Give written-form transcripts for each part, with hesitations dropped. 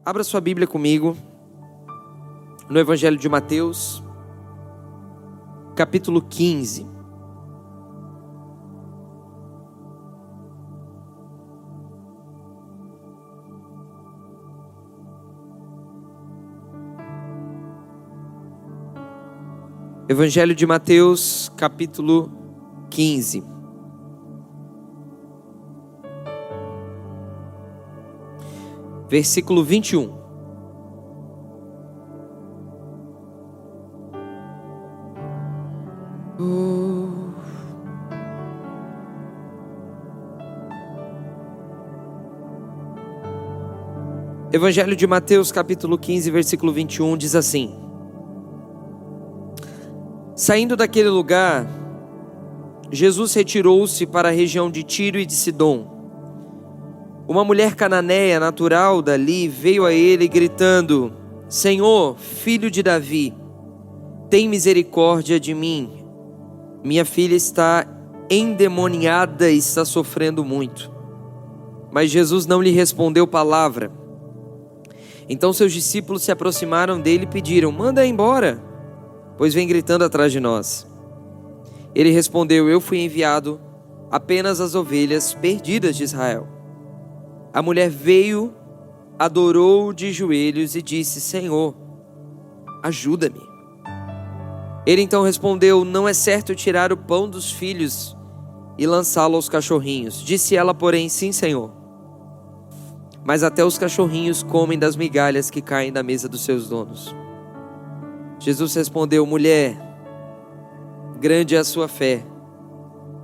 Abra sua Bíblia comigo no Evangelho de Mateus, capítulo 15. Evangelho de Mateus, capítulo 15. Versículo 21. Evangelho de Mateus, capítulo 15, versículo 21, diz assim: Saindo daquele lugar, Jesus retirou-se para a região de Tiro e de Sidom. Uma mulher cananeia natural dali veio a ele gritando: Senhor, filho de Davi, tem misericórdia de mim. Minha filha está endemoniada e está sofrendo muito. Mas Jesus não lhe respondeu palavra. Então seus discípulos se aproximaram dele e pediram: Manda embora, pois vem gritando atrás de nós. Ele respondeu: Eu fui enviado apenas às ovelhas perdidas de Israel. A mulher veio, adorou de joelhos e disse: Senhor, ajuda-me. Ele então respondeu: Não é certo tirar o pão dos filhos e lançá-lo aos cachorrinhos. Disse ela, porém: Sim, Senhor. Mas até os cachorrinhos comem das migalhas que caem da mesa dos seus donos. Jesus respondeu: Mulher, grande é a sua fé,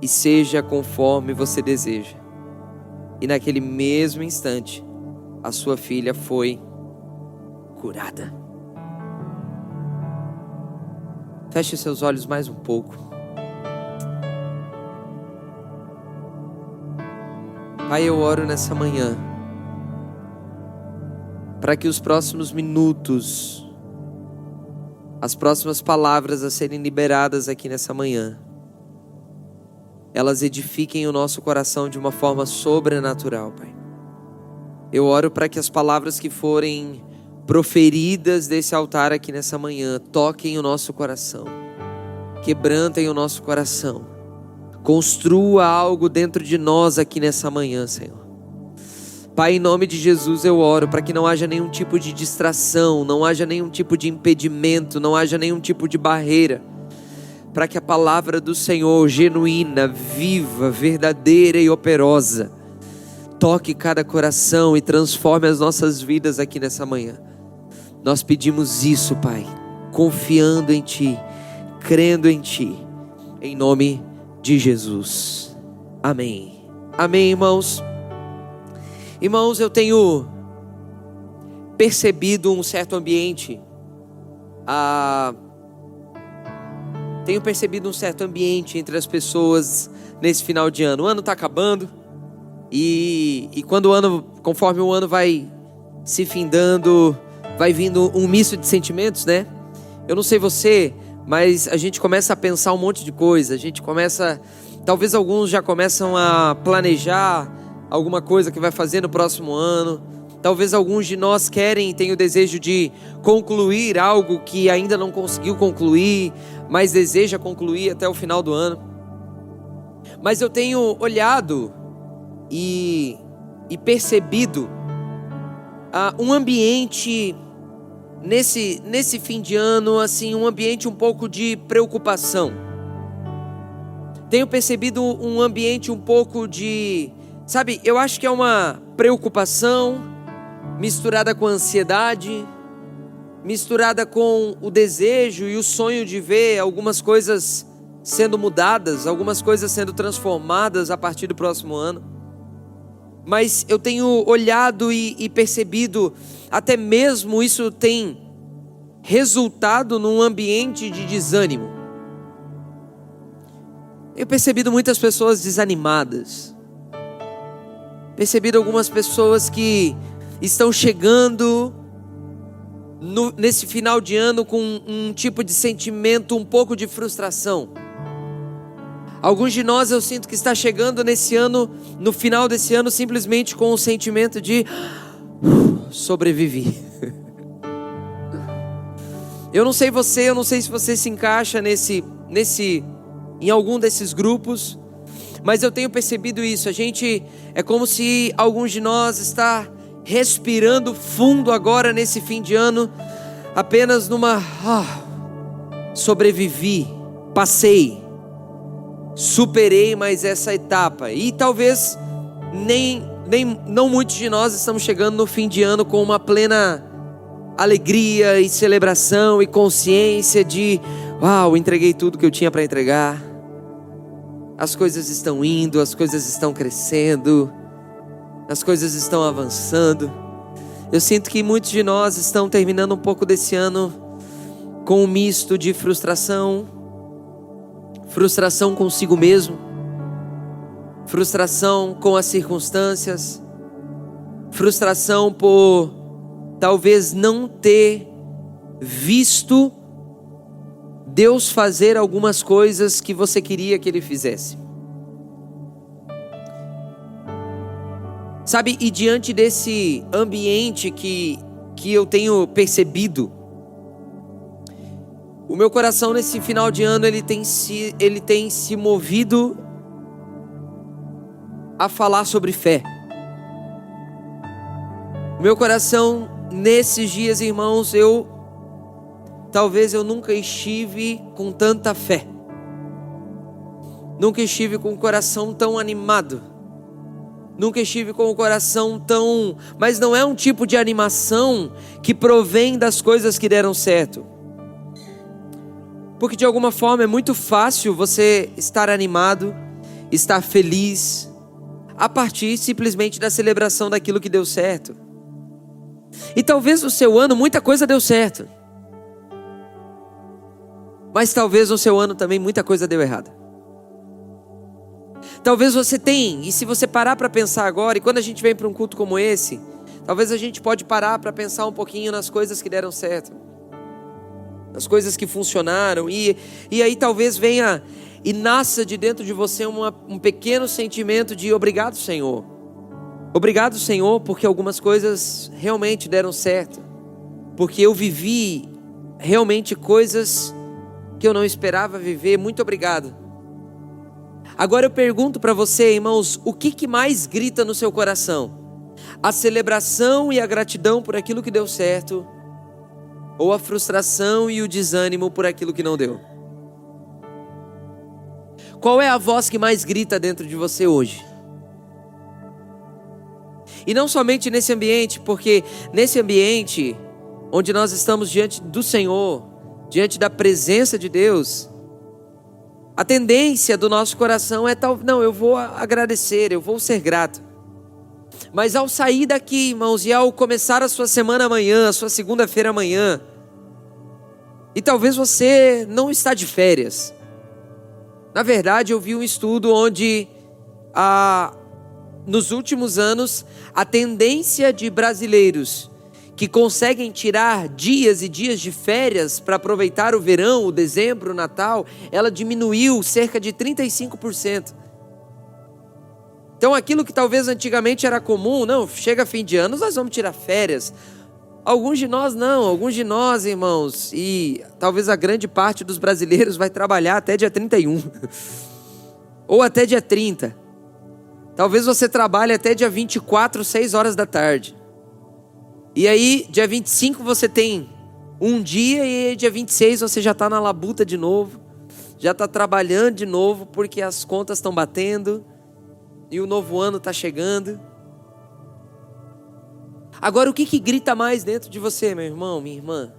e seja conforme você deseja. E naquele mesmo instante, a sua filha foi curada. Feche seus olhos mais um pouco. Pai, eu oro nessa manhã para que os próximos minutos, as próximas palavras a serem liberadas aqui nessa manhã, elas edifiquem o nosso coração de uma forma sobrenatural, Pai. Eu oro para que as palavras que forem proferidas desse altar aqui nessa manhã toquem o nosso coração, quebrantem o nosso coração, construa algo dentro de nós aqui nessa manhã, Senhor. Pai, em nome de Jesus eu oro para que não haja nenhum tipo de distração, não haja nenhum tipo de impedimento, não haja nenhum tipo de barreira, para que a palavra do Senhor, genuína, viva, verdadeira e operosa, toque cada coração e transforme as nossas vidas aqui nessa manhã. Nós pedimos isso, Pai, confiando em Ti, crendo em Ti, em nome de Jesus. Amém. Amém, irmãos. Irmãos, eu tenho percebido um certo ambiente, entre as pessoas nesse final de ano. O ano está acabando e conforme o ano vai se findando, vai vindo um misto de sentimentos, né? Eu não sei você, mas a gente começa a pensar um monte de coisa. Talvez alguns já começam a planejar alguma coisa que vai fazer no próximo ano. Talvez alguns de nós têm o desejo de concluir algo que ainda não conseguiu concluir, mas deseja concluir até o final do ano. Mas eu tenho olhado e percebido um ambiente nesse fim de ano, assim, um ambiente um pouco de preocupação. Tenho percebido um ambiente um pouco de, eu acho que é uma preocupação misturada com ansiedade, misturada com o desejo e o sonho de ver algumas coisas sendo mudadas, algumas coisas sendo transformadas a partir do próximo ano. Mas eu tenho olhado e percebido, até mesmo isso tem resultado num ambiente de desânimo. Eu percebido muitas pessoas desanimadas, percebido algumas pessoas que estão chegando nesse final de ano com um tipo de sentimento um pouco de frustração. Alguns de nós eu sinto que está chegando nesse ano, no final desse ano, simplesmente com um sentimento de sobrevivi. Eu não sei você, eu não sei se você se encaixa em algum desses grupos, mas eu tenho percebido isso. É como se alguns de nós está respirando fundo agora nesse fim de ano, apenas sobrevivi, passei, superei mais essa etapa. E talvez não muitos de nós estamos chegando no fim de ano com uma plena alegria e celebração e consciência de entreguei tudo que eu tinha para entregar. As coisas estão indo, as coisas estão crescendo, as coisas estão avançando. Eu sinto que muitos de nós estão terminando um pouco desse ano com um misto de frustração consigo mesmo, frustração com as circunstâncias, frustração por talvez não ter visto Deus fazer algumas coisas que você queria que Ele fizesse. Sabe, e diante desse ambiente que eu tenho percebido, o meu coração nesse final de ano ele tem se movido a falar sobre fé. O meu coração nesses dias, irmãos, talvez eu nunca estive com tanta fé. Nunca estive com o coração tão animado. Nunca estive com o coração tão... Mas não é um tipo de animação que provém das coisas que deram certo. Porque de alguma forma é muito fácil você estar animado, estar feliz, a partir simplesmente da celebração daquilo que deu certo. E talvez no seu ano muita coisa deu certo. Mas talvez no seu ano também muita coisa deu errada. Talvez você tenha, e se você parar para pensar agora, e quando a gente vem para um culto como esse, talvez a gente pode parar para pensar um pouquinho nas coisas que deram certo, nas coisas que funcionaram, e aí talvez venha e nasça de dentro de você um pequeno sentimento de obrigado, Senhor. Obrigado, Senhor, porque algumas coisas realmente deram certo, porque eu vivi realmente coisas que eu não esperava viver. Muito obrigado. Agora eu pergunto para você, irmãos, o que mais grita no seu coração? A celebração e a gratidão por aquilo que deu certo, ou a frustração e o desânimo por aquilo que não deu? Qual é a voz que mais grita dentro de você hoje? E não somente nesse ambiente, porque nesse ambiente onde nós estamos diante do Senhor, diante da presença de Deus, a tendência do nosso coração é eu vou agradecer, eu vou ser grato. Mas ao sair daqui, irmãos, e ao começar a sua semana amanhã, a sua segunda-feira amanhã, e talvez você não está de férias. Na verdade, eu vi um estudo onde nos últimos anos, a tendência de brasileiros que conseguem tirar dias e dias de férias para aproveitar o verão, o dezembro, o Natal, ela diminuiu cerca de 35%. Então aquilo que talvez antigamente era comum, chega fim de ano, nós vamos tirar férias. Alguns de nós não, alguns de nós, irmãos, e talvez a grande parte dos brasileiros vai trabalhar até dia 31, ou até dia 30. Talvez você trabalhe até dia 24, 6 horas da tarde. E aí, dia 25 você tem um dia e dia 26 você já está na labuta de novo, já está trabalhando de novo porque as contas estão batendo e o novo ano está chegando. Agora, o que grita mais dentro de você, meu irmão, minha irmã?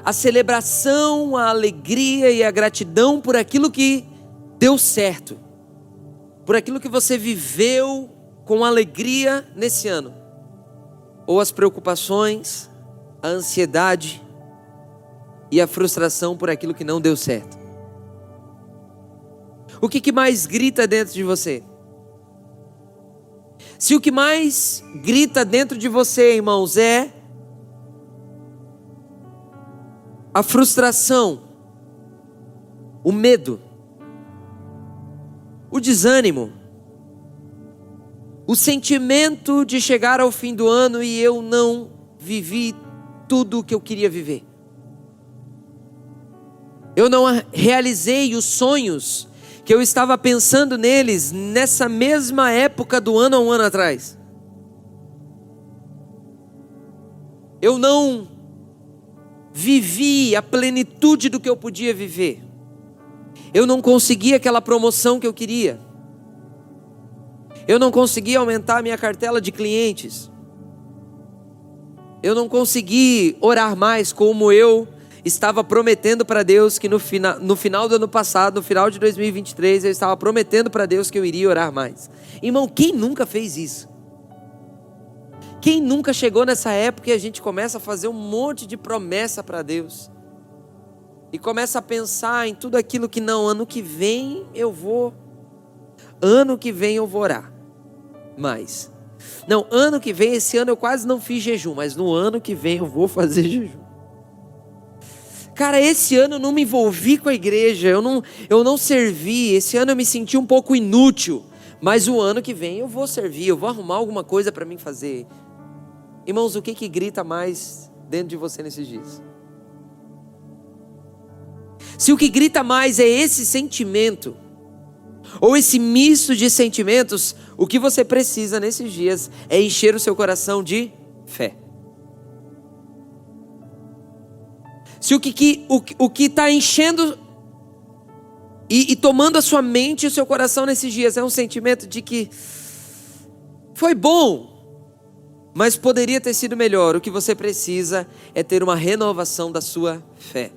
A celebração, a alegria e a gratidão por aquilo que deu certo, por aquilo que você viveu com alegria nesse ano, ou as preocupações, a ansiedade e a frustração por aquilo que não deu certo? O que mais grita dentro de você? Se o que mais grita dentro de você, irmãos, é a frustração, o medo, o desânimo, o sentimento de chegar ao fim do ano e eu não vivi tudo o que eu queria viver. Eu não realizei os sonhos que eu estava pensando neles nessa mesma época do ano há um ano atrás. Eu não vivi a plenitude do que eu podia viver. Eu não consegui aquela promoção que eu queria. Eu não consegui aumentar a minha cartela de clientes. Eu não consegui orar mais como eu estava prometendo para Deus que no final do ano passado, no final de 2023, eu estava prometendo para Deus que eu iria orar mais. Irmão, quem nunca fez isso? Quem nunca chegou nessa época e a gente começa a fazer um monte de promessa para Deus? E começa a pensar em tudo aquilo que não, ano que vem eu vou orar mais. Não, ano que vem, esse ano eu quase não fiz jejum, mas no ano que vem eu vou fazer jejum. Cara, esse ano eu não me envolvi com a igreja, eu não servi, esse ano eu me senti um pouco inútil, mas o ano que vem eu vou servir, eu vou arrumar alguma coisa para mim fazer. Irmãos, o que grita mais dentro de você nesses dias? Se o que grita mais é esse sentimento, ou esse misto de sentimentos, o que você precisa nesses dias é encher o seu coração de fé. Se o que está enchendo e tomando a sua mente e o seu coração nesses dias é um sentimento de que foi bom, mas poderia ter sido melhor, o que você precisa é ter uma renovação da sua fé.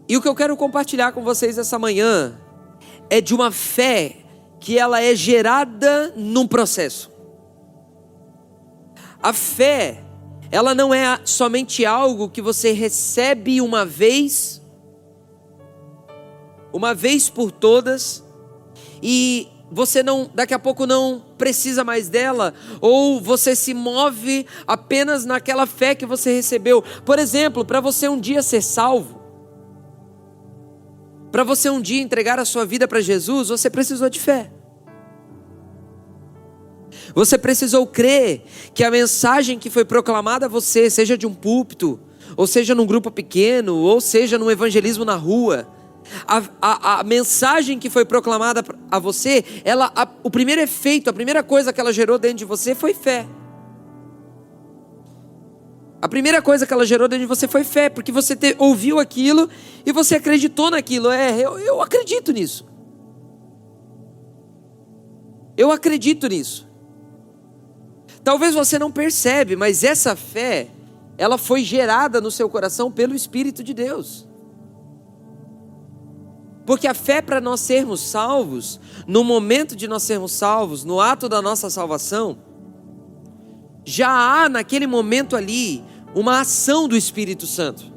E o que eu quero compartilhar com vocês essa manhã é de uma fé que ela é gerada num processo. A fé, ela não é somente algo que você recebe uma vez por todas, e você não, daqui a pouco não precisa mais dela, ou você se move apenas naquela fé que você recebeu. Por exemplo, para você um dia ser salvo, para você um dia entregar a sua vida para Jesus, você precisou de fé. Você precisou crer que a mensagem que foi proclamada a você, seja de um púlpito, ou seja num grupo pequeno, ou seja num evangelismo na rua, a mensagem que foi proclamada a você, o primeiro efeito, a primeira coisa que ela gerou dentro de você foi fé. A primeira coisa que ela gerou dentro de você foi fé, porque você ouviu aquilo e você acreditou naquilo. Eu acredito nisso. Eu acredito nisso. Talvez você não percebe, mas essa fé, ela foi gerada no seu coração pelo Espírito de Deus. Porque a fé para nós sermos salvos, no momento de nós sermos salvos, no ato da nossa salvação, já há naquele momento ali uma ação do Espírito Santo.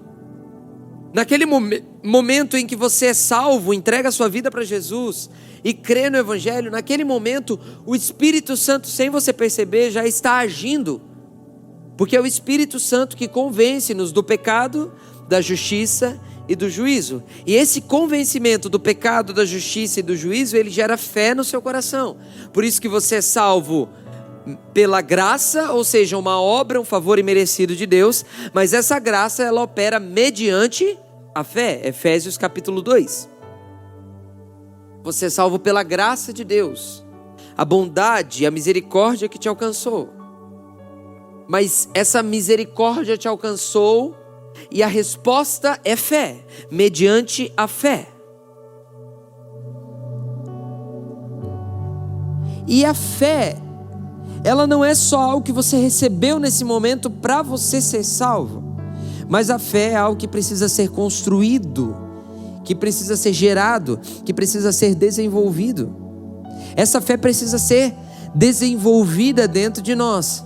Naquele momento em que você é salvo, entrega a sua vida para Jesus e crê no Evangelho, naquele momento o Espírito Santo, sem você perceber, já está agindo. Porque é o Espírito Santo que convence-nos do pecado, da justiça e do juízo. E esse convencimento do pecado, da justiça e do juízo, ele gera fé no seu coração. Por isso que você é salvo pela graça, ou seja, uma obra, um favor imerecido de Deus, mas essa graça ela opera mediante a fé. Efésios capítulo 2. Você é salvo pela graça de Deus, a bondade e a misericórdia que te alcançou. Mas essa misericórdia te alcançou e a resposta é fé, mediante a fé. E a fé, ela não é só algo que você recebeu nesse momento para você ser salvo, mas a fé é algo que precisa ser construído, que precisa ser gerado, que precisa ser desenvolvido. Essa fé precisa ser desenvolvida dentro de nós,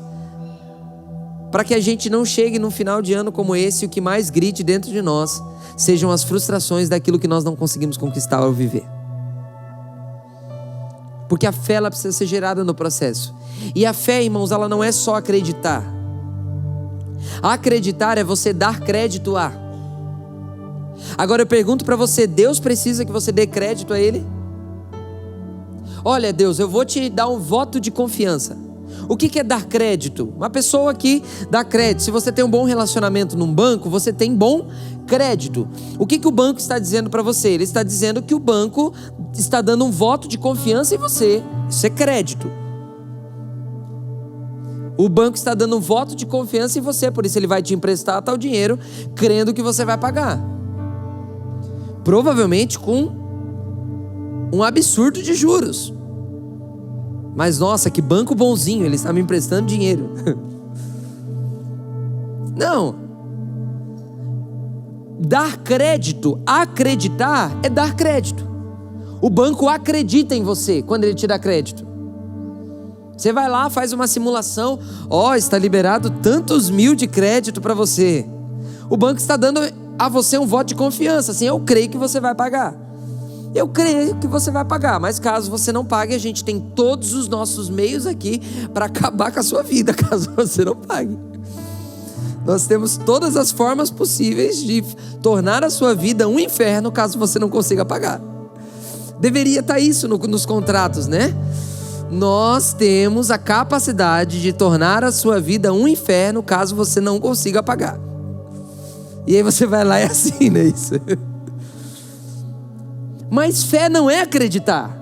para que a gente não chegue num final de ano como esse, e o que mais grite dentro de nós sejam as frustrações daquilo que nós não conseguimos conquistar ou viver. Porque a fé ela precisa ser gerada no processo. E a fé, irmãos, ela não é só acreditar. Acreditar é você dar crédito a. Agora eu pergunto para você, Deus precisa que você dê crédito a Ele? Olha, Deus, eu vou te dar um voto de confiança. O que é dar crédito? Uma pessoa que dá crédito. Se você tem um bom relacionamento num banco, você tem bom crédito. O que o banco está dizendo para você? Ele está dizendo que o banco está dando um voto de confiança em você. Isso é crédito. O banco está dando um voto de confiança em você, por isso ele vai te emprestar tal dinheiro, crendo que você vai pagar. Provavelmente com um absurdo de juros. Mas nossa, que banco bonzinho, ele está me emprestando dinheiro. Não. Dar crédito, acreditar, é dar crédito. O banco acredita em você quando ele te dá crédito. Você vai lá, faz uma simulação, está liberado tantos mil de crédito para você. O banco está dando a você um voto de confiança, assim, eu creio que você vai pagar. Eu creio que você vai pagar, mas caso você não pague, a gente tem todos os nossos meios aqui para acabar com a sua vida, caso você não pague. Nós temos todas as formas possíveis de tornar a sua vida um inferno, caso você não consiga pagar. Deveria estar isso nos contratos, né? Nós temos a capacidade de tornar a sua vida um inferno, caso você não consiga pagar. E aí você vai lá e assina isso. Mas fé não é acreditar.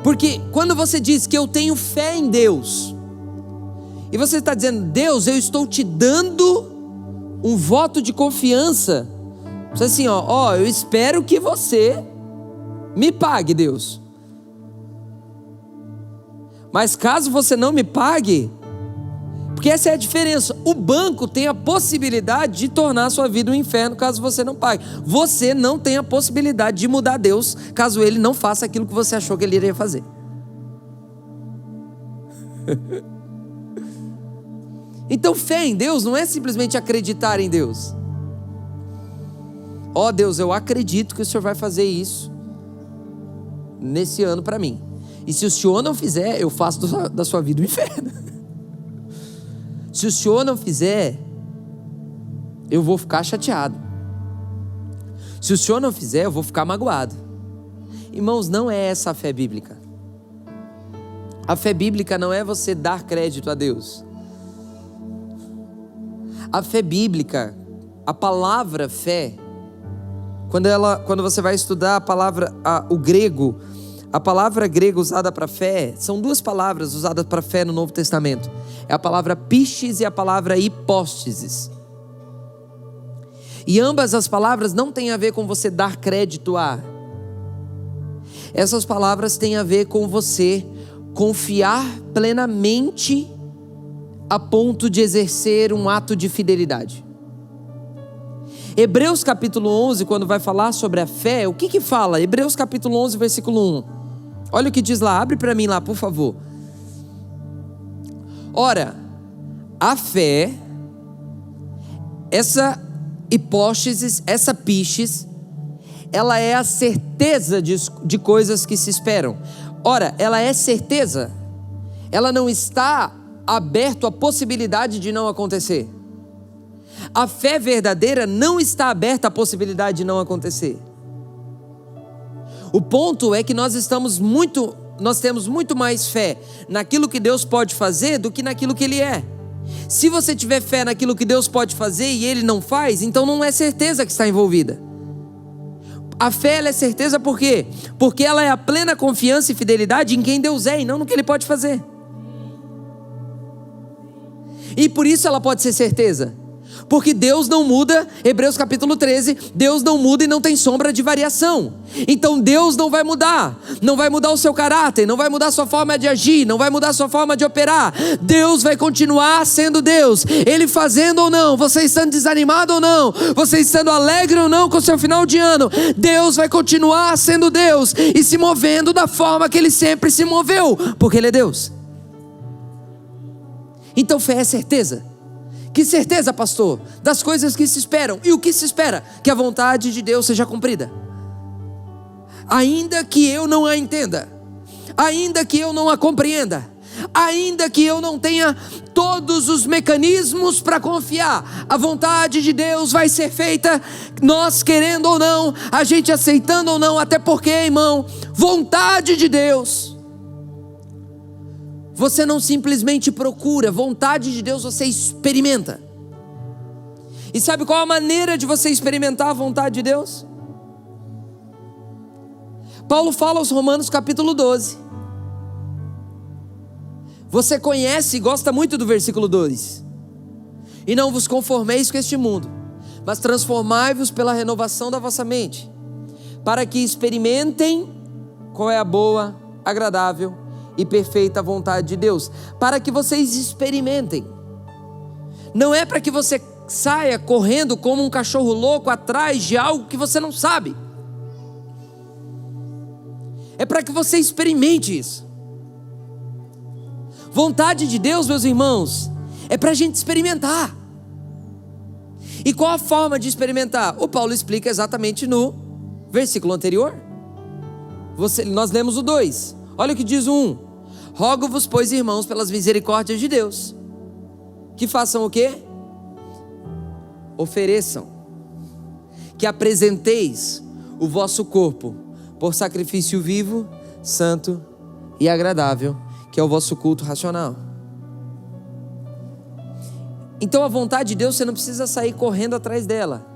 Porque quando você diz que eu tenho fé em Deus, e você está dizendo, Deus, eu estou te dando um voto de confiança. Você assim, eu espero que você me pague, Deus. Mas caso você não me pague, porque essa é a diferença. O banco tem a possibilidade de tornar a sua vida um inferno caso você não pague. Você não tem a possibilidade de mudar Deus caso Ele não faça aquilo que você achou que Ele iria fazer. Então fé em Deus não é simplesmente acreditar em Deus. Deus, eu acredito que o Senhor vai fazer isso nesse ano para mim. E se o Senhor não fizer, eu faço da sua vida um inferno. Se o Senhor não fizer, eu vou ficar chateado. Se o Senhor não fizer, eu vou ficar magoado. Irmãos, não é essa a fé bíblica. A fé bíblica não é você dar crédito a Deus. A fé bíblica, a palavra fé, quando você vai estudar o grego, a palavra grega usada para fé, são duas palavras usadas para fé no Novo Testamento. É a palavra pistes e a palavra hipóstesis. E ambas as palavras não têm a ver com você dar crédito a. Essas palavras têm a ver com você confiar plenamente a ponto de exercer um ato de fidelidade. Hebreus capítulo 11, quando vai falar sobre a fé, o que fala? Hebreus capítulo 11, versículo 1. Olha o que diz lá, abre para mim lá, por favor. Ora, a fé, essa hipóteses, essa pistes, ela é a certeza de coisas que se esperam. Ora, ela é certeza, ela não está aberta à possibilidade de não acontecer. A fé verdadeira não está aberta à possibilidade de não acontecer. O ponto é que nós temos muito mais fé naquilo que Deus pode fazer do que naquilo que Ele é. Se você tiver fé naquilo que Deus pode fazer e Ele não faz, então não é certeza que está envolvida. A fé, ela é certeza por quê? Porque ela é a plena confiança e fidelidade em quem Deus é e não no que Ele pode fazer. E por isso ela pode ser certeza. Porque Deus não muda, Hebreus capítulo 13, Deus não muda e não tem sombra de variação. Então Deus não vai mudar o seu caráter, não vai mudar a sua forma de agir, não vai mudar a sua forma de operar. Deus vai continuar sendo Deus, Ele fazendo ou não, você estando desanimado ou não, você estando alegre ou não com o seu final de ano, Deus vai continuar sendo Deus e se movendo da forma que Ele sempre se moveu, porque Ele é Deus. Então fé é certeza. Que certeza, pastor? Das coisas que se esperam. E o que se espera? Que a vontade de Deus seja cumprida. Ainda que eu não a entenda, ainda que eu não a compreenda, ainda que eu não tenha todos os mecanismos para confiar, a vontade de Deus vai ser feita, nós querendo ou não, a gente aceitando ou não, até porque, irmão, vontade de Deus, você não simplesmente procura, vontade de Deus você experimenta. E sabe qual a maneira de você experimentar a vontade de Deus? Paulo fala aos Romanos capítulo 12. Você conhece e gosta muito do versículo 2. E não vos conformeis com este mundo, mas transformai-vos pela renovação da vossa mente, para que experimentem qual é a boa, agradável e perfeita vontade de Deus. Para que vocês experimentem. Não é para que você saia correndo como um cachorro louco atrás de algo que você não sabe. É para que você experimente isso. Vontade de Deus, meus irmãos, é para a gente experimentar. E qual a forma de experimentar? O Paulo explica exatamente no versículo anterior. Nós lemos o 2. Olha o que diz o 1. Rogo-vos, pois, irmãos, pelas misericórdias de Deus, que façam o quê? Ofereçam, que apresenteis o vosso corpo por sacrifício vivo, santo e agradável, que é o vosso culto racional. Então a vontade de Deus, você não precisa sair correndo atrás dela.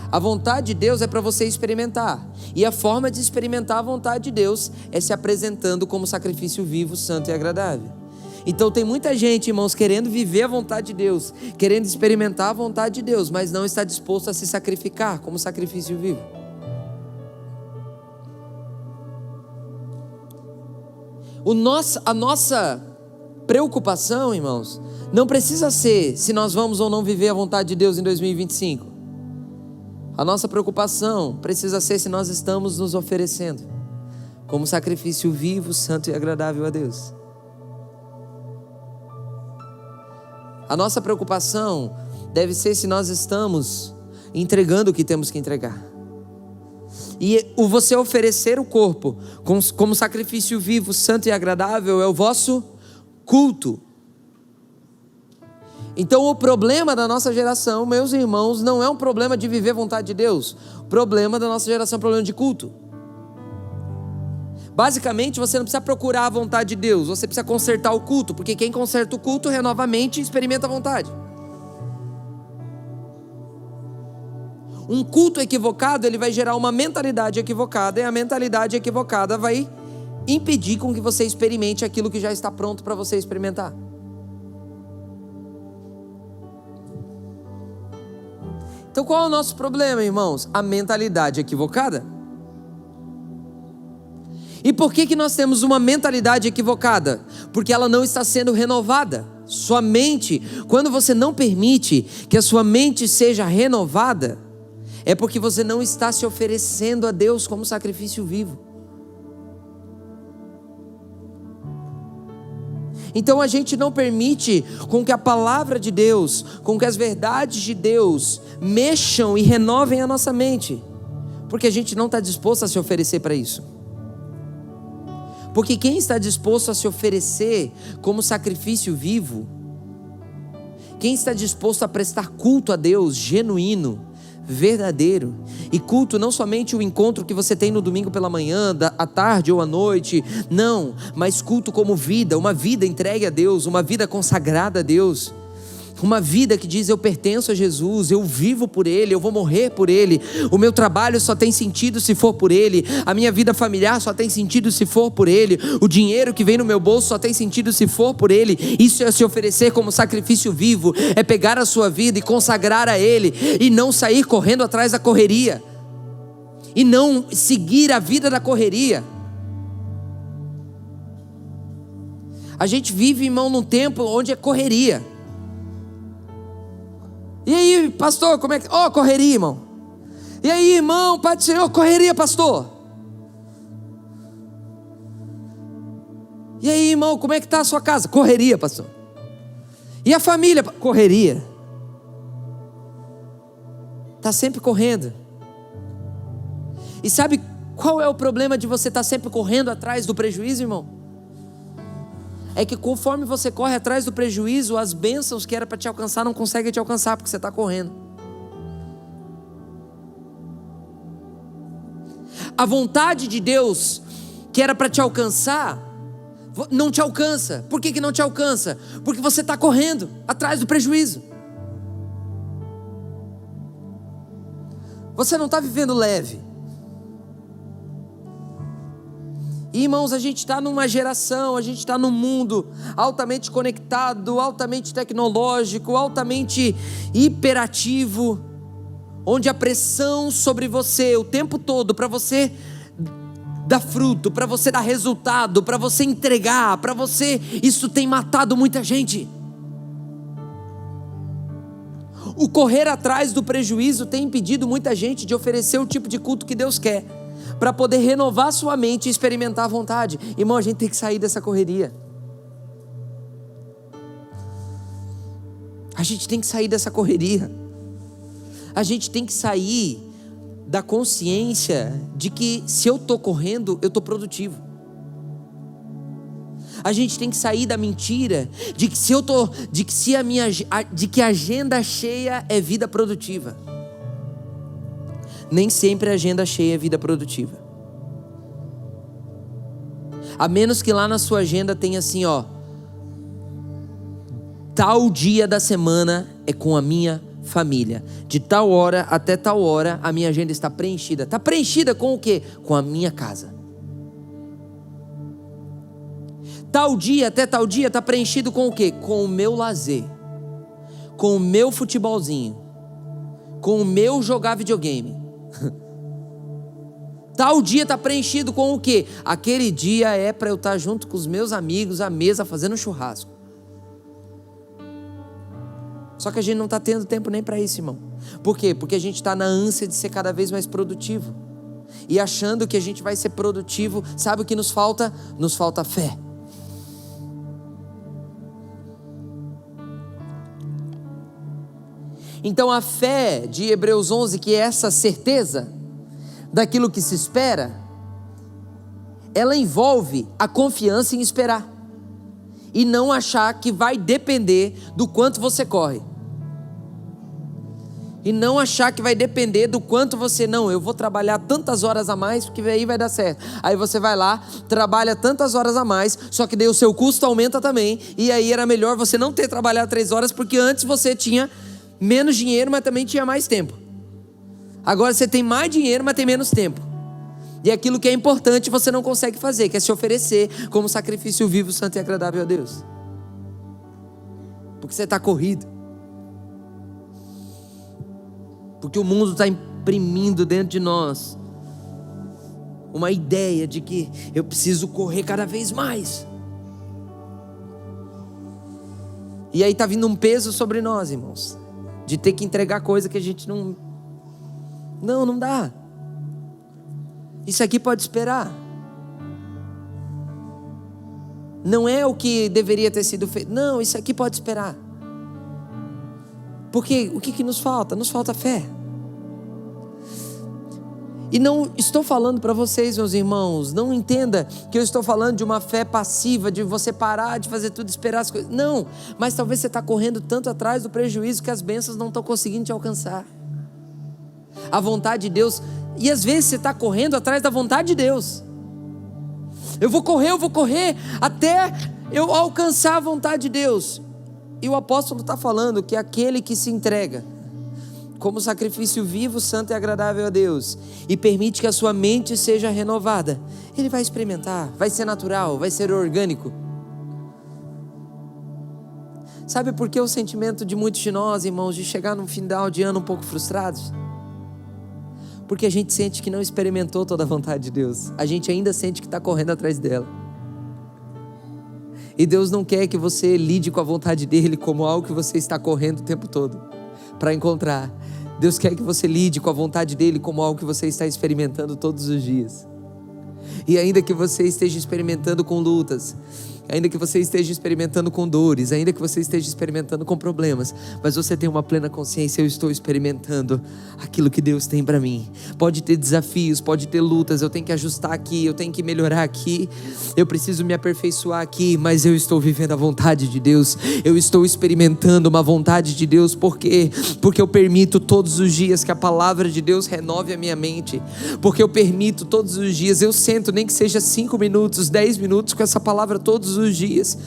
A vontade de Deus é para você experimentar. E a forma de experimentar a vontade de Deus é se apresentando como sacrifício vivo, santo e agradável. Então tem muita gente, irmãos, querendo viver a vontade de Deus, querendo experimentar a vontade de Deus, mas não está disposto a se sacrificar como sacrifício vivo. A nossa preocupação, irmãos, não precisa ser se nós vamos ou não viver a vontade de Deus em 2025. A nossa preocupação precisa ser se nós estamos nos oferecendo como sacrifício vivo, santo e agradável a Deus. A nossa preocupação deve ser se nós estamos entregando o que temos que entregar. E o você oferecer o corpo como sacrifício vivo, santo e agradável é o vosso culto. Então o problema da nossa geração, meus irmãos, não é um problema de viver a vontade de Deus. O problema da nossa geração é um problema de culto. Basicamente, você não precisa procurar a vontade de Deus, você precisa consertar o culto, porque quem conserta o culto renova a mente e experimenta a vontade. Um culto equivocado, ele vai gerar uma mentalidade equivocada, e a mentalidade equivocada vai impedir com que você experimente aquilo que já está pronto para você experimentar. Então qual é o nosso problema, irmãos? A mentalidade equivocada. E por que nós temos uma mentalidade equivocada? Porque ela não está sendo renovada. Sua mente, quando você não permite que a sua mente seja renovada, é porque você não está se oferecendo a Deus como sacrifício vivo. Então a gente não permite com que a palavra de Deus, com que as verdades de Deus mexam e renovem a nossa mente, porque a gente não está disposto a se oferecer para isso. Porque quem está disposto a se oferecer como sacrifício vivo, quem está disposto a prestar culto a Deus genuíno, verdadeiro, e culto não somente o encontro que você tem no domingo pela manhã, à tarde ou à noite, não, mas culto como vida, uma vida entregue a Deus, uma vida consagrada a Deus, uma vida que diz: eu pertenço a Jesus, eu vivo por Ele, eu vou morrer por Ele, o meu trabalho só tem sentido se for por Ele, a minha vida familiar só tem sentido se for por Ele, o dinheiro que vem no meu bolso só tem sentido se for por Ele. Isso é se oferecer como sacrifício vivo, é pegar a sua vida e consagrar a Ele, e não sair correndo atrás da correria, e não seguir a vida da correria. A gente vive, irmão, num tempo onde é correria. E aí, pastor, como é que... correria, irmão. E aí, irmão, Pai do Senhor, correria, pastor. E aí, irmão, como é que está a sua casa? Correria, pastor. E a família? Correria. Está sempre correndo. E sabe qual é o problema de você estar sempre correndo atrás do prejuízo, irmão? é que conforme você corre atrás do prejuízo, as bênçãos que era para te alcançar não conseguem te alcançar, porque você está correndo. A vontade de Deus que era para te alcançar, não te alcança. Por que não te alcança? Porque você está correndo atrás do prejuízo. Você não está vivendo leve. E, irmãos, a gente está numa geração, a gente está num mundo altamente conectado, altamente tecnológico, altamente hiperativo, onde a pressão sobre você o tempo todo para você dar fruto, para você dar resultado, para você entregar, para você, isso tem matado muita gente. O correr atrás do prejuízo tem impedido muita gente de oferecer o tipo de culto que Deus quer, para poder renovar sua mente e experimentar a vontade. Irmão, a gente tem que sair dessa correria. A gente tem que sair dessa correria. A gente tem que sair da consciência de que se eu estou correndo, eu estou produtivo. A gente tem que sair da mentira de que a agenda cheia é vida produtiva. Nem sempre a agenda cheia é vida produtiva. A menos que lá na sua agenda tenha assim, tal dia da semana é com a minha família. De tal hora até tal hora a minha agenda está preenchida. Está preenchida com o quê? Com a minha casa. Tal dia até tal dia está preenchido com o quê? Com o meu lazer, com o meu futebolzinho, com o meu jogar videogame. Tal dia está preenchido com o quê? Aquele dia é para eu estar junto com os meus amigos à mesa fazendo churrasco. Só que a gente não está tendo tempo nem para isso, irmão. Por quê? Porque a gente está na ânsia de ser cada vez mais produtivo. E achando que a gente vai ser produtivo, sabe o que nos falta? Nos falta fé. Então a fé de Hebreus 11, que é essa certeza daquilo que se espera, ela envolve a confiança em esperar e não achar que vai depender do quanto você corre, e não achar que vai depender do quanto você, não, eu vou trabalhar tantas horas a mais porque aí vai dar certo. Aí você vai lá, trabalha tantas horas a mais, só que daí o seu custo aumenta também, e aí era melhor você não ter trabalhado 3 horas, porque antes você tinha menos dinheiro, mas também tinha mais tempo. Agora você tem mais dinheiro, mas tem menos tempo. E aquilo que é importante você não consegue fazer, que é se oferecer como sacrifício vivo, santo e agradável a Deus. Porque você está corrido. Porque o mundo está imprimindo dentro de nós uma ideia de que eu preciso correr cada vez mais. E aí está vindo um peso sobre nós, irmãos, de ter que entregar coisa que a gente não dá. Isso aqui pode esperar. Não é o que deveria ter sido feito. Não, isso aqui pode esperar. Porque o que nos falta? Nos falta fé. E não estou falando para vocês, meus irmãos, não entenda que eu estou falando de uma fé passiva, de você parar de fazer tudo e esperar as coisas. Não, mas talvez você está correndo tanto atrás do prejuízo que as bênçãos não estão conseguindo te alcançar. A vontade de Deus, e às vezes você está correndo atrás da vontade de Deus. Eu vou correr até eu alcançar a vontade de Deus. E o apóstolo está falando que aquele que se entrega como sacrifício vivo, santo e agradável a Deus, e permite que a sua mente seja renovada, ele vai experimentar, vai ser natural, vai ser orgânico. Sabe por que o sentimento de muitos de nós, irmãos, de chegar num final de ano um pouco frustrados? Porque a gente sente que não experimentou toda a vontade de Deus. A gente ainda sente que está correndo atrás dela. E Deus não quer que você lide com a vontade dele como algo que você está correndo o tempo todo para encontrar. Deus quer que você lide com a vontade dele como algo que você está experimentando todos os dias. E ainda que você esteja experimentando com lutas, ainda que você esteja experimentando com dores, ainda que você esteja experimentando com problemas, mas você tem uma plena consciência: eu estou experimentando aquilo que Deus tem para mim. Pode ter desafios, pode ter lutas, eu tenho que ajustar aqui, eu tenho que melhorar aqui, eu preciso me aperfeiçoar aqui, mas eu estou vivendo a vontade de Deus, eu estou experimentando uma vontade de Deus. Por quê? Porque eu permito todos os dias que a palavra de Deus renove a minha mente, porque eu permito todos os dias, eu sento nem que seja 5 minutos, 10 minutos com essa palavra todos os dias,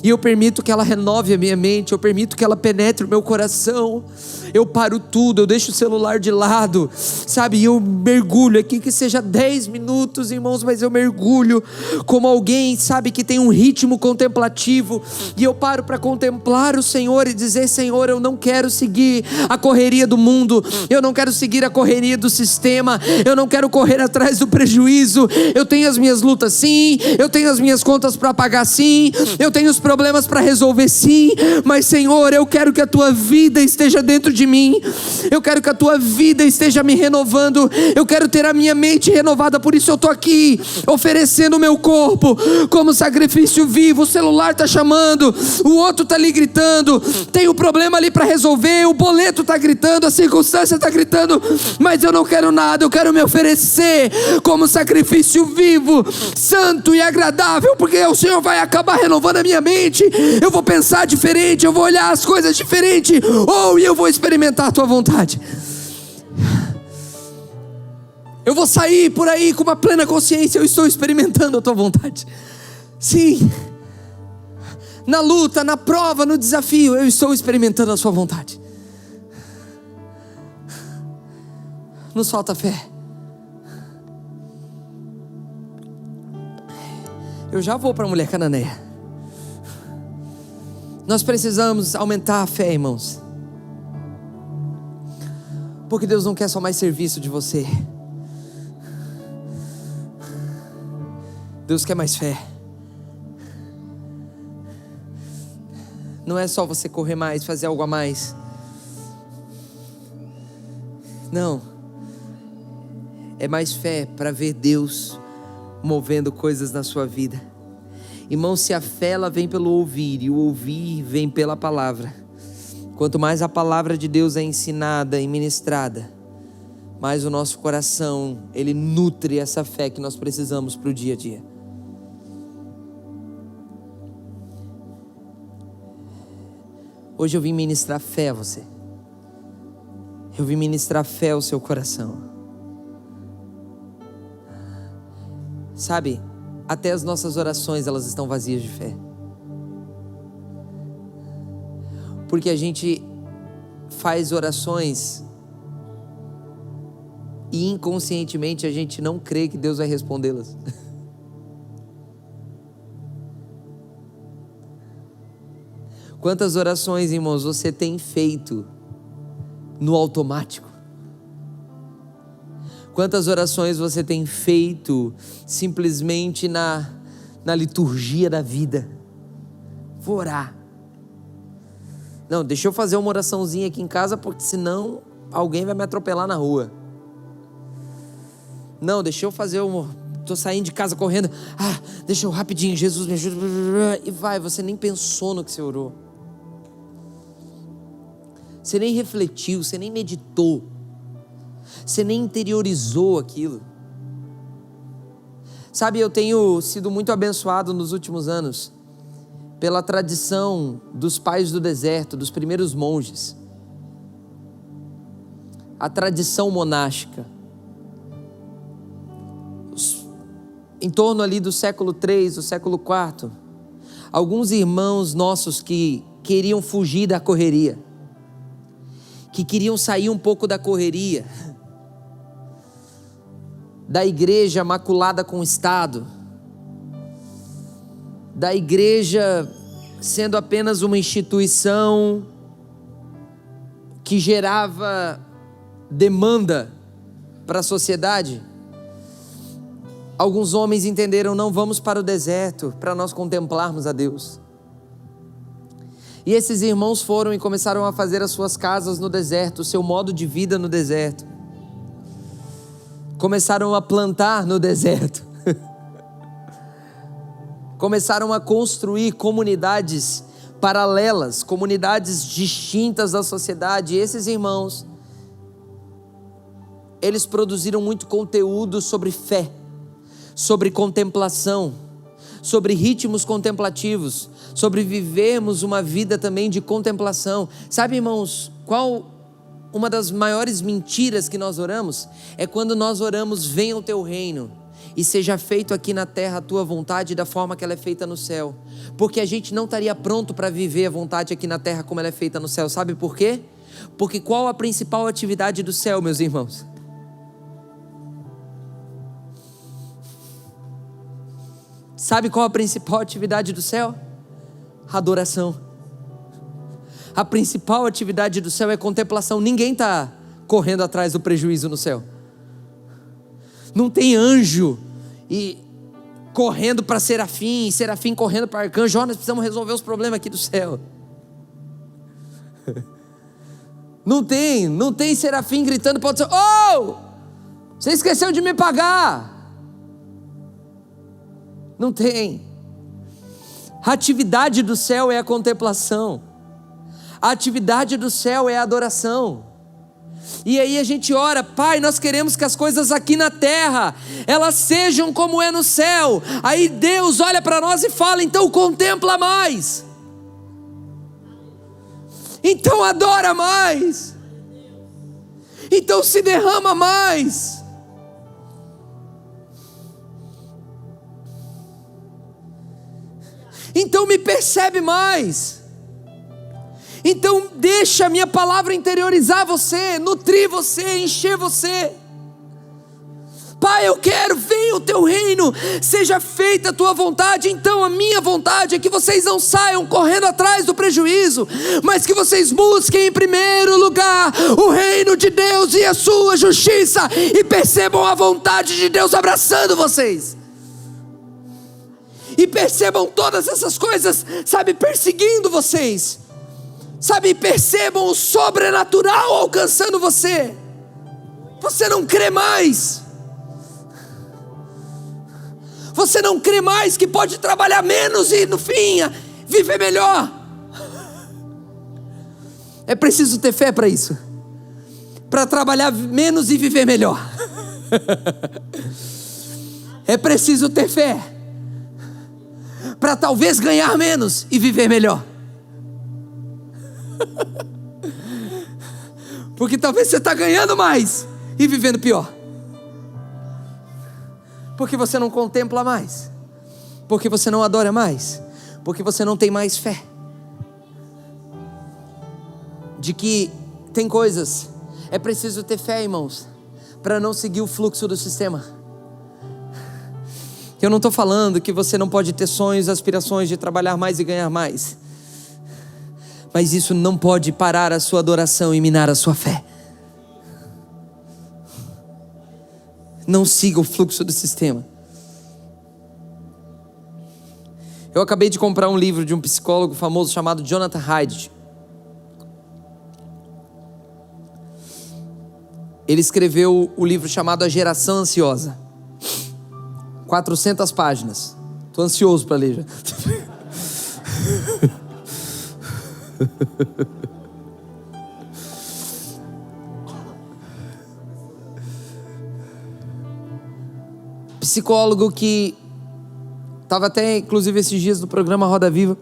e eu permito que ela renove a minha mente, eu permito que ela penetre o meu coração. Eu paro tudo, eu deixo o celular de lado, sabe, e eu mergulho aqui, que seja 10 minutos, irmãos, mas eu mergulho como alguém, sabe, que tem um ritmo contemplativo, e eu paro para contemplar o Senhor e dizer: Senhor, eu não quero seguir a correria do mundo, eu não quero seguir a correria do sistema, eu não quero correr atrás do prejuízo. Eu tenho as minhas lutas sim, eu tenho as minhas contas para pagar sim, eu tenho os problemas para resolver sim, mas Senhor, eu quero que a tua vida esteja dentro de mim, eu quero que a tua vida esteja me renovando, eu quero ter a minha mente renovada. Por isso eu estou aqui oferecendo o meu corpo como sacrifício vivo. O celular está chamando, o outro está ali gritando, tem um problema ali para resolver, o boleto está gritando, a circunstância está gritando, mas eu não quero nada, eu quero me oferecer como sacrifício vivo, santo e agradável, porque o Senhor vai acabar renovando a minha mente. Eu vou pensar diferente, eu vou olhar as coisas diferente, e eu vou experimentar a tua vontade. Eu vou sair por aí com uma plena consciência: eu estou experimentando a tua vontade. Sim, na luta, na prova, no desafio, eu estou experimentando a sua vontade. Nos falta fé. Eu já vou para a mulher cananeia. Nós precisamos aumentar a fé, irmãos, porque Deus não quer só mais serviço de você, Deus quer mais fé. Não é só você correr mais, fazer algo a mais. Não, é mais fé para ver Deus movendo coisas na sua vida. Irmão, se a fé ela vem pelo ouvir, e o ouvir vem pela palavra, quanto mais a palavra de Deus é ensinada e ministrada, mais o nosso coração ele nutre essa fé que nós precisamos para o dia a dia. Hoje eu vim ministrar fé a você. Eu vim ministrar fé ao seu coração. Sabe, até as nossas orações elas estão vazias de fé, porque a gente faz orações e inconscientemente a gente não crê que Deus vai respondê-las. Quantas orações, irmãos, você tem feito no automático? Quantas orações você tem feito simplesmente na liturgia da vida? Vou orar. Não, deixa eu fazer uma oraçãozinha aqui em casa, porque senão alguém vai me atropelar na rua. Não, deixa eu fazer tô saindo de casa correndo. Deixa eu rapidinho, Jesus me ajuda. E vai, você nem pensou no que você orou. Você nem refletiu, você nem meditou. Você nem interiorizou aquilo. Sabe, eu tenho sido muito abençoado nos últimos anos pela tradição dos pais do deserto, dos primeiros monges. A tradição monástica. Em torno ali do século III, do século IV, alguns irmãos nossos que queriam fugir da correria, que queriam sair um pouco da correria, da igreja maculada com o Estado, da igreja sendo apenas uma instituição que gerava demanda para a sociedade. Alguns homens entenderam: não, vamos para o deserto para nós contemplarmos a Deus. E esses irmãos foram e começaram a fazer as suas casas no deserto, o seu modo de vida no deserto. Começaram a plantar no deserto. começaram a construir comunidades paralelas, comunidades distintas da sociedade. E esses irmãos, eles produziram muito conteúdo sobre fé, sobre contemplação, sobre ritmos contemplativos, sobre vivermos uma vida também de contemplação. Sabe, irmãos, qual uma das maiores mentiras que nós oramos? É quando nós oramos: venha o teu reino e seja feito aqui na terra a tua vontade da forma que ela é feita no céu. Porque a gente não estaria pronto para viver a vontade aqui na terra como ela é feita no céu. Sabe por quê? Porque qual a principal atividade do céu, meus irmãos? Sabe qual a principal atividade do céu? Adoração. A principal atividade do céu é contemplação. Ninguém está correndo atrás do prejuízo no céu. Não tem anjo e correndo para serafim, e serafim correndo para arcanjo. Nós precisamos resolver os problemas aqui do céu. Não tem serafim gritando para o céu: oh, você esqueceu de me pagar. Não tem. A atividade do céu é a contemplação. A atividade do céu é a adoração. E aí a gente ora: Pai, nós queremos que as coisas aqui na terra, elas sejam como é no céu. Aí Deus olha para nós e fala: então contempla mais, então adora mais, então se derrama mais. Então me percebe mais. Então deixa a minha palavra interiorizar você, nutrir você, encher você. Pai, eu quero, venha o teu reino, seja feita a tua vontade. Então a minha vontade é que vocês não saiam correndo atrás do prejuízo, mas que vocês busquem em primeiro lugar o reino de Deus e a sua justiça, e percebam a vontade de Deus abraçando vocês. E percebam todas essas coisas, sabe, perseguindo vocês. Sabe, percebam o sobrenatural alcançando você. Você não crê mais. Você não crê mais que pode trabalhar menos e no fim viver melhor. É preciso ter fé para isso. Para trabalhar menos e viver melhor. É preciso ter fé para talvez ganhar menos e viver melhor. Porque talvez você está ganhando mais e vivendo pior. Porque você não contempla mais. Porque você não adora mais. Porque você não tem mais fé. De que tem coisas, é preciso ter fé, irmãos, para não seguir o fluxo do sistema. Eu não estou falando que você não pode ter sonhos, aspirações de trabalhar mais e ganhar mais. Mas isso não pode parar a sua adoração e minar a sua fé. Não siga o fluxo do sistema. Eu acabei de comprar um livro de um psicólogo famoso chamado Jonathan Haidt. Ele escreveu o livro chamado A Geração Ansiosa. 400 páginas. Estou ansioso para ler já. Psicólogo que estava até inclusive esses dias no programa Roda Viva.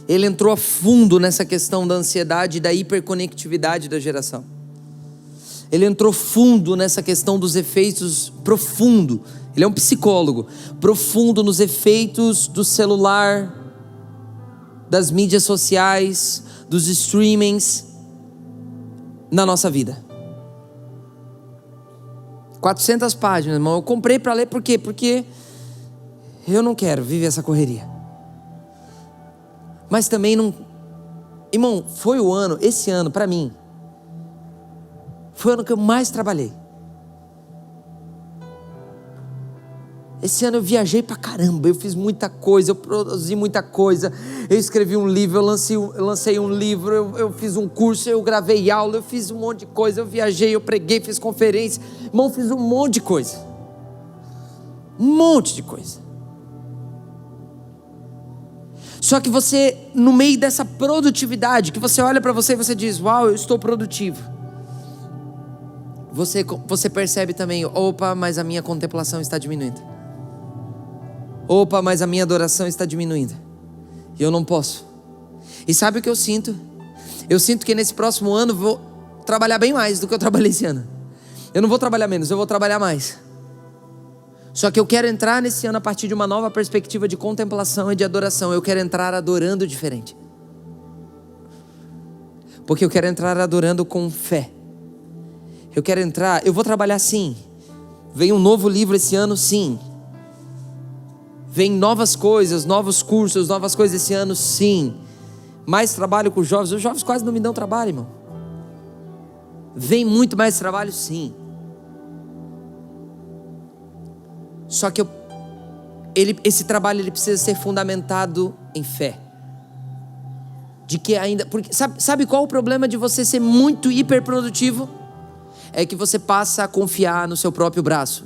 Ele entrou a fundo nessa questão da ansiedade e da hiperconectividade da geração. Ele entrou fundo nessa questão dos efeitos, profundo. Ele é um psicólogo, profundo nos efeitos do celular, das mídias sociais, dos streamings na nossa vida. 400 páginas, irmão. Eu comprei para ler por quê? Porque eu não quero viver essa correria. Mas também não... Irmão, foi o ano, esse ano para mim, foi o ano que eu mais trabalhei. Esse ano eu viajei pra caramba, eu fiz muita coisa, eu produzi muita coisa, eu escrevi um livro, eu lancei um livro, eu fiz um curso, eu gravei aula, eu fiz um monte de coisa, eu viajei, eu preguei, fiz conferência, irmão, fiz um monte de coisa. Um monte de coisa. Só que você, no meio dessa produtividade, que você olha para você e você diz, uau, eu estou produtivo. Você percebe também, opa, mas a minha contemplação está diminuindo. Opa, mas a minha adoração está diminuindo. E eu não posso. E sabe o que eu sinto? Eu sinto que nesse próximo ano vou trabalhar bem mais do que eu trabalhei esse ano. Eu não vou trabalhar menos, eu vou trabalhar mais. Só que eu quero entrar nesse ano a partir de uma nova perspectiva de contemplação e de adoração. Eu quero entrar adorando diferente. Porque eu quero entrar adorando com fé. Eu quero entrar, eu vou trabalhar sim. Vem um novo livro esse ano, sim. Vem novas coisas, novos cursos, novas coisas esse ano, sim. Mais trabalho com os jovens quase não me dão trabalho, irmão. Vem muito mais trabalho, sim. Só que esse trabalho ele precisa ser fundamentado em fé. De que ainda, porque sabe qual o problema de você ser muito hiperprodutivo? É que você passa a confiar no seu próprio braço.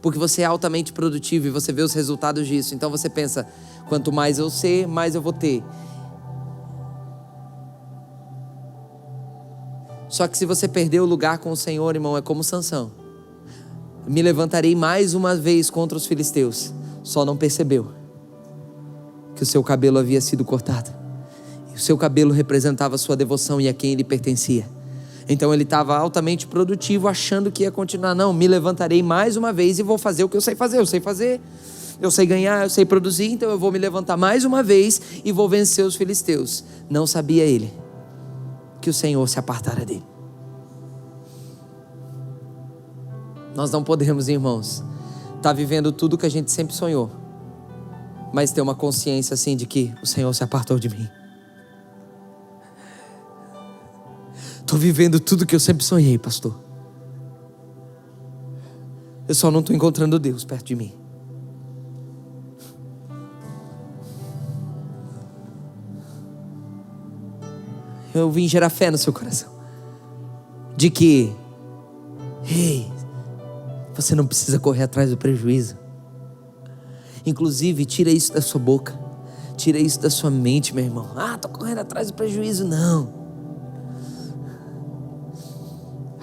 Porque você é altamente produtivo e você vê os resultados disso. Então você pensa, quanto mais eu sei, mais eu vou ter. Só que se você perder o lugar com o Senhor, irmão, é como Sansão. Me levantarei mais uma vez contra os filisteus. Só não percebeu que o seu cabelo havia sido cortado. E o seu cabelo representava a sua devoção e a quem ele pertencia. Então ele estava altamente produtivo, achando que ia continuar. Não, me levantarei mais uma vez e vou fazer o que eu sei fazer. Eu sei ganhar, eu sei produzir. Então eu vou me levantar mais uma vez e vou vencer os filisteus. Não sabia ele que o Senhor se apartara dele. Nós não podemos, irmãos, estar vivendo tudo que a gente sempre sonhou, mas ter uma consciência assim de que o Senhor se apartou de mim. Estou vivendo tudo que eu sempre sonhei, pastor. Eu só não estou encontrando Deus perto de mim. Eu vim gerar fé no seu coração. De que, você não precisa correr atrás do prejuízo. Inclusive, tira isso da sua boca. Tira isso da sua mente, meu irmão. Estou correndo atrás do prejuízo. Não.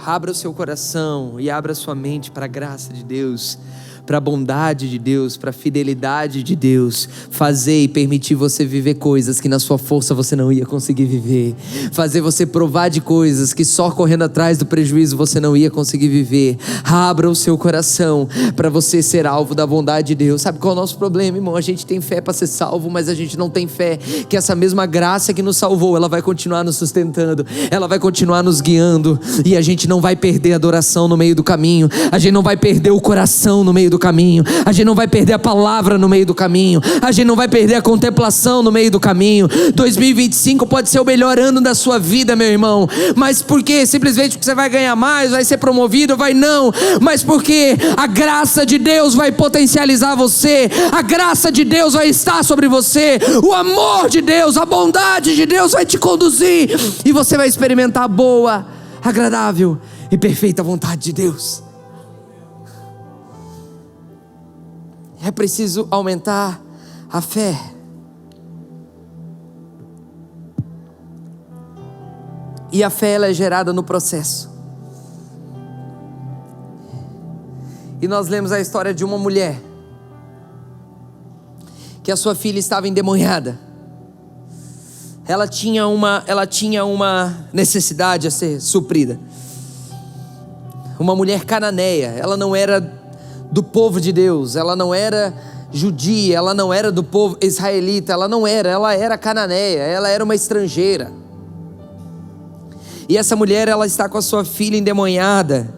Abra o seu coração e abra a sua mente para a graça de Deus, para a bondade de Deus, para a fidelidade de Deus. Fazer e permitir você viver coisas que na sua força você não ia conseguir viver. Fazer você provar de coisas que só correndo atrás do prejuízo você não ia conseguir viver. Abra o seu coração para você ser alvo da bondade de Deus. Sabe qual é o nosso problema, irmão? A gente tem fé para ser salvo, mas a gente não tem fé que essa mesma graça que nos salvou, ela vai continuar nos sustentando, ela vai continuar nos guiando, e a gente não vai perder a adoração no meio do caminho, a gente não vai perder o coração no meio do caminho, a gente não vai perder a palavra no meio do caminho, a gente não vai perder a contemplação no meio do caminho. 2025 pode ser o melhor ano da sua vida, meu irmão, mas por quê? Simplesmente porque você vai ganhar mais, vai ser promovido, vai não, mas porque a graça de Deus vai potencializar você, a graça de Deus vai estar sobre você, o amor de Deus, a bondade de Deus vai te conduzir, e você vai experimentar a boa, agradável e perfeita vontade de Deus. É preciso aumentar a fé. E a fé ela é gerada no processo. E nós lemos a história de uma mulher que a sua filha estava endemoniada. Ela tinha uma necessidade a ser suprida. Uma mulher cananeia, ela não era do povo de Deus, ela não era judia, ela não era do povo israelita, ela era cananeia, ela era uma estrangeira. E essa mulher, ela está com a sua filha endemoniada,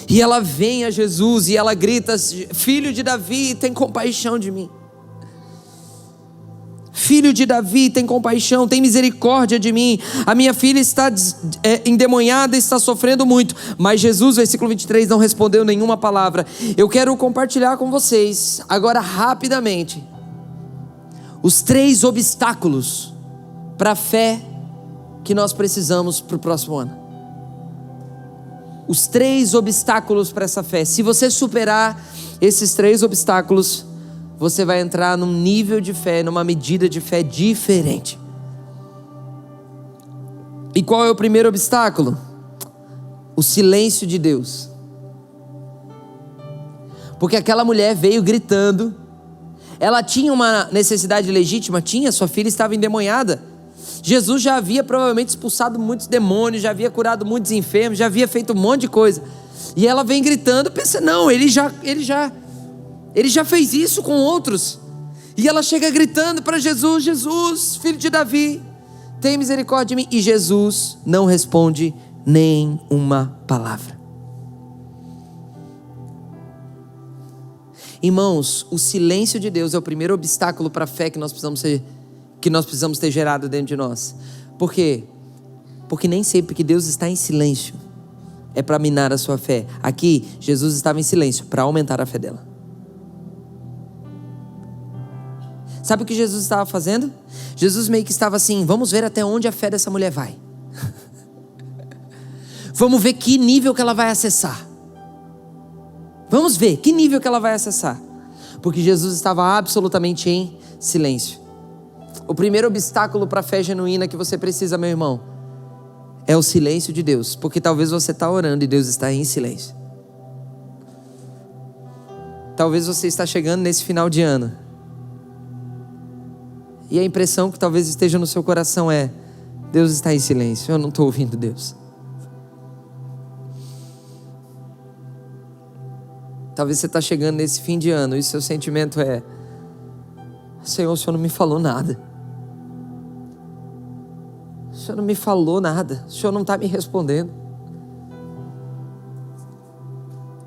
e ela vem a Jesus e ela grita: filho de Davi, tem compaixão de mim. Filho de Davi, tem compaixão, tem misericórdia de mim. A minha filha está endemoniada, está sofrendo muito. Mas Jesus, versículo 23, não respondeu nenhuma palavra. Eu quero compartilhar com vocês, agora rapidamente, os 3 obstáculos para a fé que nós precisamos para o próximo ano. Os 3 obstáculos para essa fé. Se você superar esses 3 obstáculos, você vai entrar num nível de fé, numa medida de fé diferente. E qual é o primeiro obstáculo? O silêncio de Deus. Porque aquela mulher veio gritando. Ela tinha uma necessidade legítima? Tinha, sua filha estava endemoniada. Jesus já havia provavelmente expulsado muitos demônios, já havia curado muitos enfermos, já havia feito um monte de coisa. E ela vem gritando, pensa, não, ele já fez isso com outros. E ela chega gritando para Jesus: Jesus, filho de Davi, tem misericórdia de mim. E Jesus não responde nem uma palavra. Irmãos, o silêncio de Deus é o primeiro obstáculo para a fé que nós precisamos ter gerado dentro de nós. Por quê? Porque nem sempre que Deus está em silêncio é para minar a sua fé. Aqui, Jesus estava em silêncio para aumentar a fé dela. Sabe o que Jesus estava fazendo? Jesus meio que estava assim: vamos ver até onde a fé dessa mulher vai. Vamos ver que nível que ela vai acessar. Vamos ver que nível que ela vai acessar. Porque Jesus estava absolutamente em silêncio. O primeiro obstáculo para a fé genuína que você precisa, meu irmão, é o silêncio de Deus. Porque talvez você está orando e Deus está em silêncio. Talvez você está chegando nesse final de ano e a impressão que talvez esteja no seu coração é: Deus está em silêncio, eu não estou ouvindo Deus. Talvez você está chegando nesse fim de ano e seu sentimento é: Senhor, o Senhor não me falou nada. O Senhor não me falou nada. O Senhor não está me respondendo.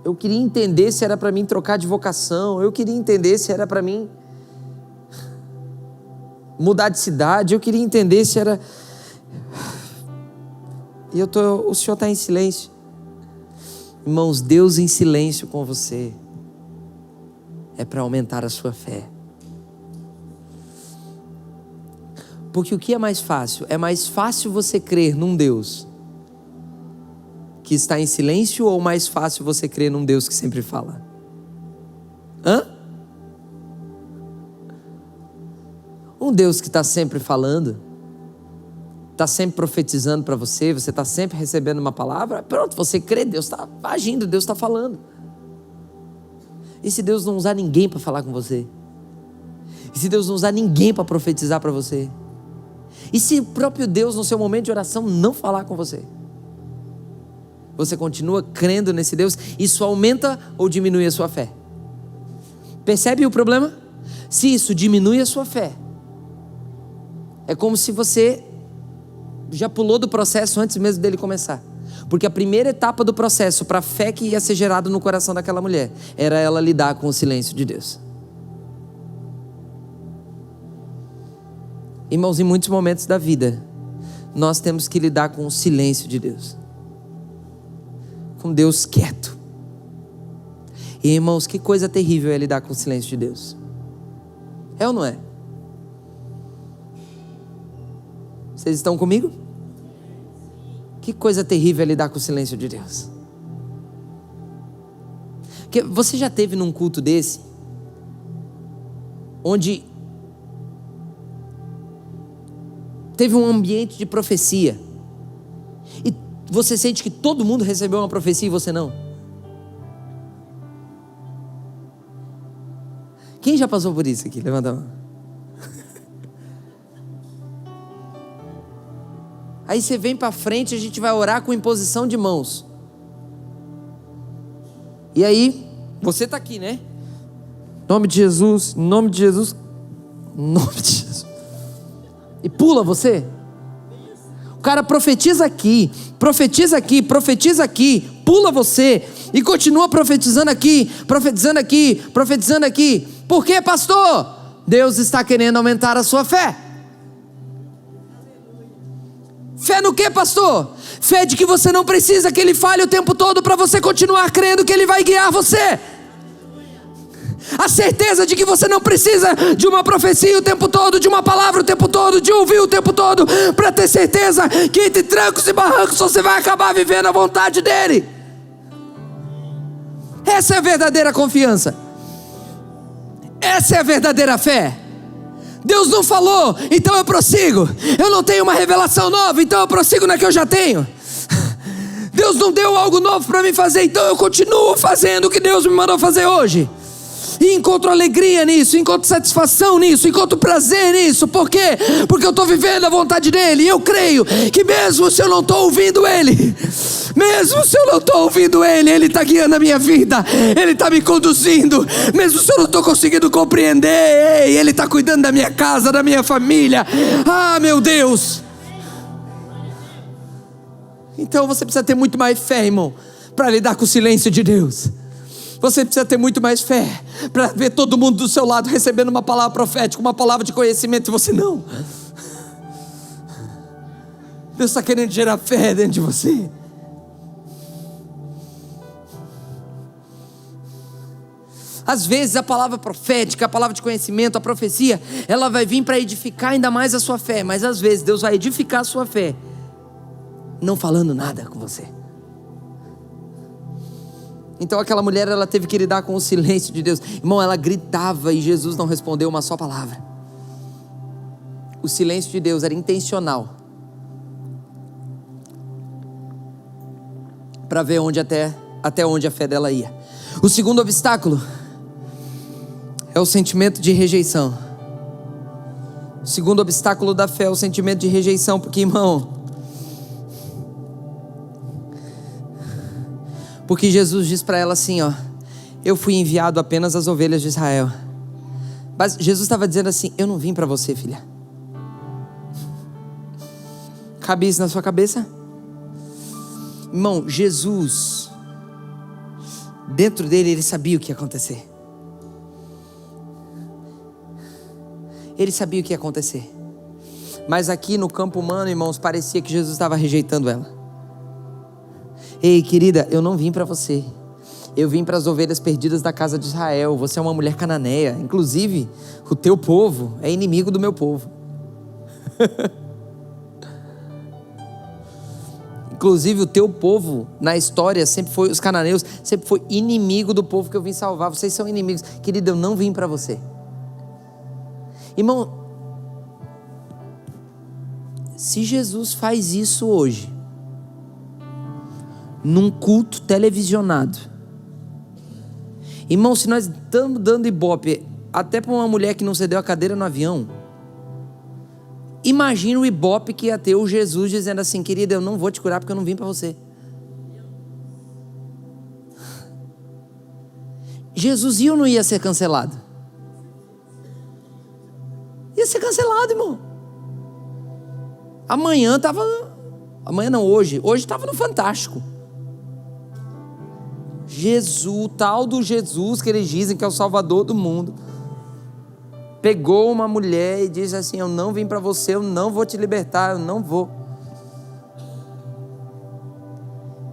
Eu queria entender se era para mim trocar de vocação. Eu queria entender se era para mim mudar de cidade. Eu queria entender se era... o Senhor está em silêncio. Irmãos, Deus em silêncio com você é para aumentar a sua fé. Porque o que é mais fácil? É mais fácil você crer num Deus que está em silêncio, ou mais fácil você crer num Deus que sempre fala? Um Deus que está sempre falando, está sempre profetizando para você, você está sempre recebendo uma palavra, pronto, você crê, Deus está agindo, Deus está falando. E se Deus não usar ninguém para falar com você? E se Deus não usar ninguém para profetizar para você? E se o próprio Deus no seu momento de oração não falar com você? Você continua crendo nesse Deus? Isso aumenta ou diminui a sua fé? Percebe o problema? Se isso diminui a sua fé, é como se você já pulou do processo antes mesmo dele começar. Porque a primeira etapa do processo para a fé que ia ser gerada no coração daquela mulher era ela lidar com o silêncio de Deus. Irmãos, em muitos momentos da vida nós temos que lidar com o silêncio de Deus, com Deus quieto. E irmãos, que coisa terrível é lidar com o silêncio de Deus. É ou não é? Vocês estão comigo? Que coisa terrível é lidar com o silêncio de Deus. Porque você já esteve num culto desse, onde teve um ambiente de profecia, e você sente que todo mundo recebeu uma profecia e você não? Quem já passou por isso aqui? Levanta a mão. Aí você vem para frente, a gente vai orar com imposição de mãos. E aí, você está aqui, né? Em nome de Jesus, em nome de Jesus, em nome de Jesus. E pula você. O cara profetiza aqui, profetiza aqui, profetiza aqui, pula você e continua profetizando aqui, profetizando aqui, profetizando aqui. Por quê, pastor? Deus está querendo aumentar a sua fé. Fé no que, pastor? Fé de que você não precisa que Ele fale o tempo todo para você continuar crendo que Ele vai guiar você. A certeza de que você não precisa de uma profecia o tempo todo, de uma palavra o tempo todo, de ouvir o tempo todo, para ter certeza que entre trancos e barrancos você vai acabar vivendo a vontade dEle. Essa é a verdadeira confiança. Essa é a verdadeira fé. Deus não falou, então eu prossigo. Eu não tenho uma revelação nova, então eu prossigo na que eu já tenho. Deus não deu algo novo para mim fazer, então eu continuo fazendo o que Deus me mandou fazer hoje. E encontro alegria nisso, encontro satisfação nisso, encontro prazer nisso. Por quê? Porque eu estou vivendo a vontade dEle. E eu creio que mesmo se eu não estou ouvindo Ele, Ele está guiando a minha vida, Ele está me conduzindo. Mesmo se eu não estou conseguindo compreender, Ele está cuidando da minha casa, da minha família. Ah, meu Deus! Então você precisa ter muito mais fé, irmão, para lidar com o silêncio de Deus. Você precisa ter muito mais fé para ver todo mundo do seu lado recebendo uma palavra profética, uma palavra de conhecimento, e você não. Deus está querendo gerar fé dentro de você. Às vezes a palavra profética, a palavra de conhecimento, a profecia, ela vai vir para edificar ainda mais a sua fé. Mas às vezes Deus vai edificar a sua fé não falando nada com você. Então aquela mulher, ela teve que lidar com o silêncio de Deus. Irmão, ela gritava e Jesus não respondeu uma só palavra. O silêncio de Deus era intencional, para ver até onde a fé dela ia. O segundo obstáculo é o sentimento de rejeição. O segundo obstáculo da fé é o sentimento de rejeição. Porque, irmão, porque Jesus diz para ela assim, ó: eu fui enviado apenas às ovelhas de Israel. Mas Jesus estava dizendo assim: eu não vim para você, filha. Cabe isso na sua cabeça? Irmão, Jesus, dentro dele, ele sabia o que ia acontecer. Ele sabia o que ia acontecer. Mas aqui no campo humano, irmãos, parecia que Jesus estava rejeitando ela. Ei, querida, eu não vim para você. Eu vim para as ovelhas perdidas da casa de Israel. Você é uma mulher cananeia. Inclusive, o teu povo é inimigo do meu povo. Inclusive, o teu povo, na história, sempre foi, os cananeus, sempre foi inimigo do povo que eu vim salvar. Vocês são inimigos. Querida, eu não vim para você. Irmão, se Jesus faz isso hoje, num culto televisionado, irmão, se nós estamos dando ibope até para uma mulher que não cedeu a cadeira no avião, imagina o ibope que ia ter o Jesus dizendo assim: querida, eu não vou te curar porque eu não vim para você. Jesus ia ou não ia ser cancelado? Ia ser cancelado, irmão. Amanhã hoje estava no Fantástico. Jesus, tal do Jesus que eles dizem que é o Salvador do mundo, pegou uma mulher e disse assim: eu não vim para você, eu não vou te libertar, eu não vou.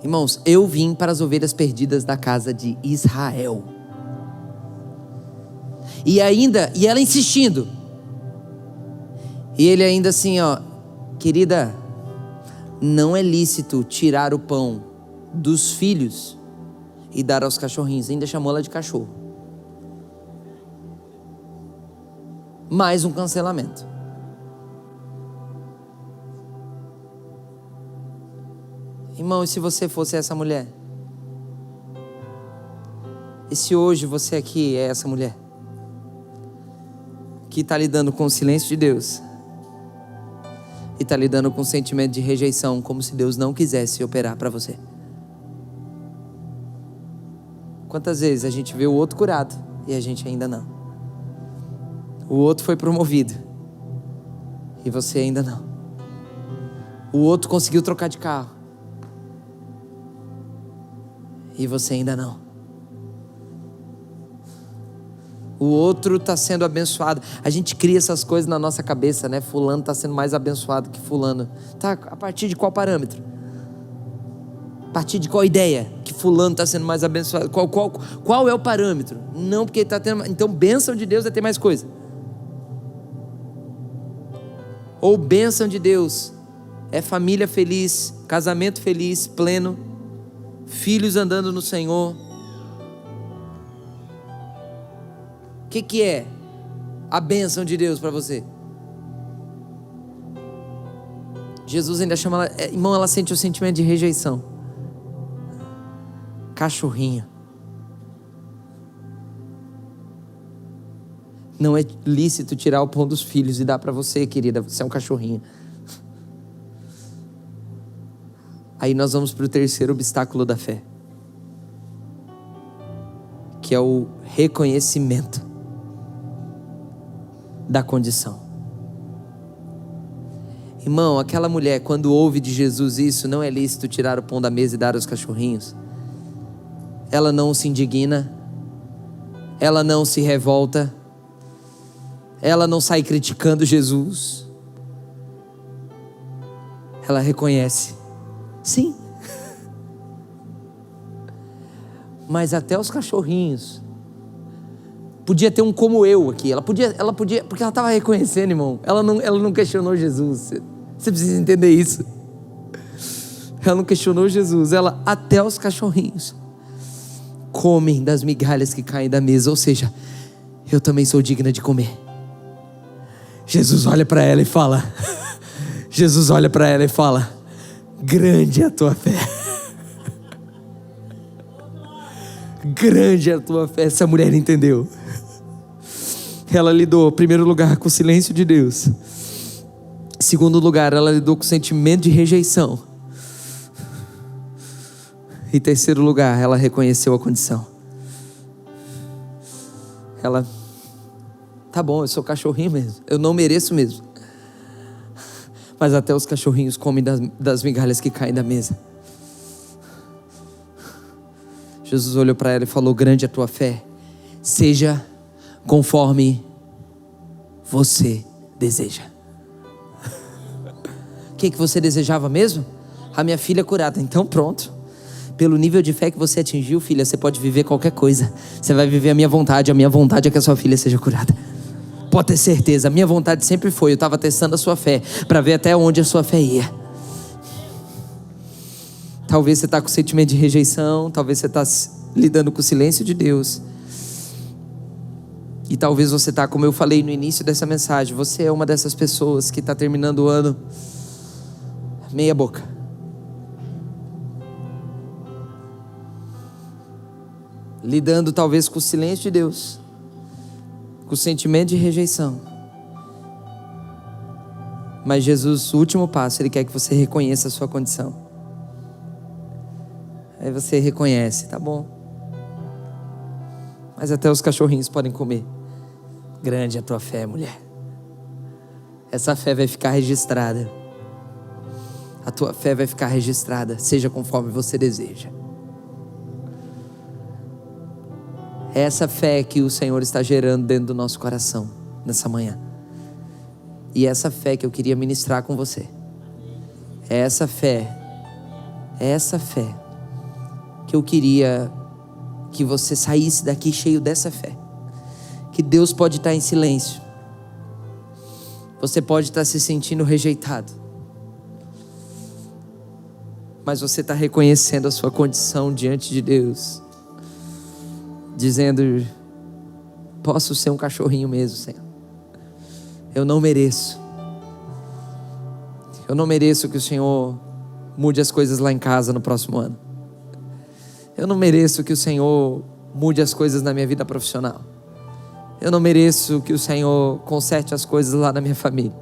Irmãos, eu vim para as ovelhas perdidas da casa de Israel. E ela insistindo, e ele ainda assim, ó: querida, não é lícito tirar o pão dos filhos e dar aos cachorrinhos. Ainda chamou ela de cachorro. Mais um cancelamento. Irmão, e se você fosse essa mulher? E se hoje você aqui é essa mulher que está lidando com o silêncio de Deus e está lidando com o sentimento de rejeição, como se Deus não quisesse operar para você? Quantas vezes a gente vê o outro curado e a gente ainda não? O outro foi promovido e você ainda não. O outro conseguiu trocar de carro e você ainda não. O outro está sendo abençoado. A gente cria essas coisas na nossa cabeça, né? Fulano está sendo mais abençoado que fulano. Tá, a partir de qual parâmetro? A partir de qual ideia que fulano está sendo mais abençoado? Qual é o parâmetro? Não, porque ele está tendo... Então, bênção de Deus é ter mais coisa. Ou bênção de Deus é família feliz, casamento feliz, pleno, filhos andando no Senhor. que é a bênção de Deus para você? Jesus ainda chama ela, irmão, ela sente o sentimento de rejeição. Cachorrinha. Não é lícito tirar o pão dos filhos e dar para você, querida. Você é um cachorrinho. Aí nós vamos para o terceiro obstáculo da fé, que é o reconhecimento da condição. Irmão, aquela mulher, quando ouve de Jesus isso, não é lícito tirar o pão da mesa e dar aos cachorrinhos. Ela não se indigna, ela não se revolta, ela não sai criticando Jesus. Ela reconhece, sim. Mas até os cachorrinhos. Podia ter um como eu aqui. Ela podia, porque ela estava reconhecendo, irmão. Ela não questionou Jesus. Você precisa entender isso. Ela não questionou Jesus. Até os cachorrinhos comem das migalhas que caem da mesa. Ou seja, eu também sou digna de comer. Jesus olha para ela e fala. Jesus olha para ela e fala: grande é a tua fé. Grande é a tua fé. Essa mulher entendeu. Ela lidou, em primeiro lugar, com o silêncio de Deus. Em segundo lugar, ela lidou com o sentimento de rejeição. Em terceiro lugar, ela reconheceu a condição. Ela, tá bom, eu sou cachorrinho mesmo, eu não mereço mesmo. Mas até os cachorrinhos comem das migalhas que caem da mesa. Jesus olhou para ela e falou: grande é a tua fé, seja conforme você deseja. O que você desejava mesmo? A minha filha curada. Então pronto, pelo nível de fé que você atingiu, filha, você pode viver qualquer coisa. Você vai viver a minha vontade é que a sua filha seja curada. Pode ter certeza, a minha vontade sempre foi. Eu estava testando a sua fé, para ver até onde a sua fé ia. Talvez você está com sentimento de rejeição, talvez você está lidando com o silêncio de Deus. E talvez você está, como eu falei no início dessa mensagem, você é uma dessas pessoas que está terminando o ano meia boca. Lidando talvez com o silêncio de Deus, com o sentimento de rejeição. Mas Jesus, o último passo, Ele quer que você reconheça a sua condição. Aí você reconhece, tá bom. Mas até os cachorrinhos podem comer. Grande é a tua fé, mulher. Essa fé vai ficar registrada. A tua fé vai ficar registrada, seja conforme você deseja. É essa fé que o Senhor está gerando dentro do nosso coração nessa manhã. E é essa fé que eu queria ministrar com você. É essa fé que eu queria que você saísse daqui cheio dessa fé. Que Deus pode estar em silêncio. Você pode estar se sentindo rejeitado. Mas você está reconhecendo a sua condição diante de Deus. Dizendo: posso ser um cachorrinho mesmo, Senhor. Eu não mereço. Eu não mereço que o Senhor mude as coisas lá em casa no próximo ano. Eu não mereço que o Senhor mude as coisas na minha vida profissional. Eu não mereço que o Senhor conserte as coisas lá na minha família.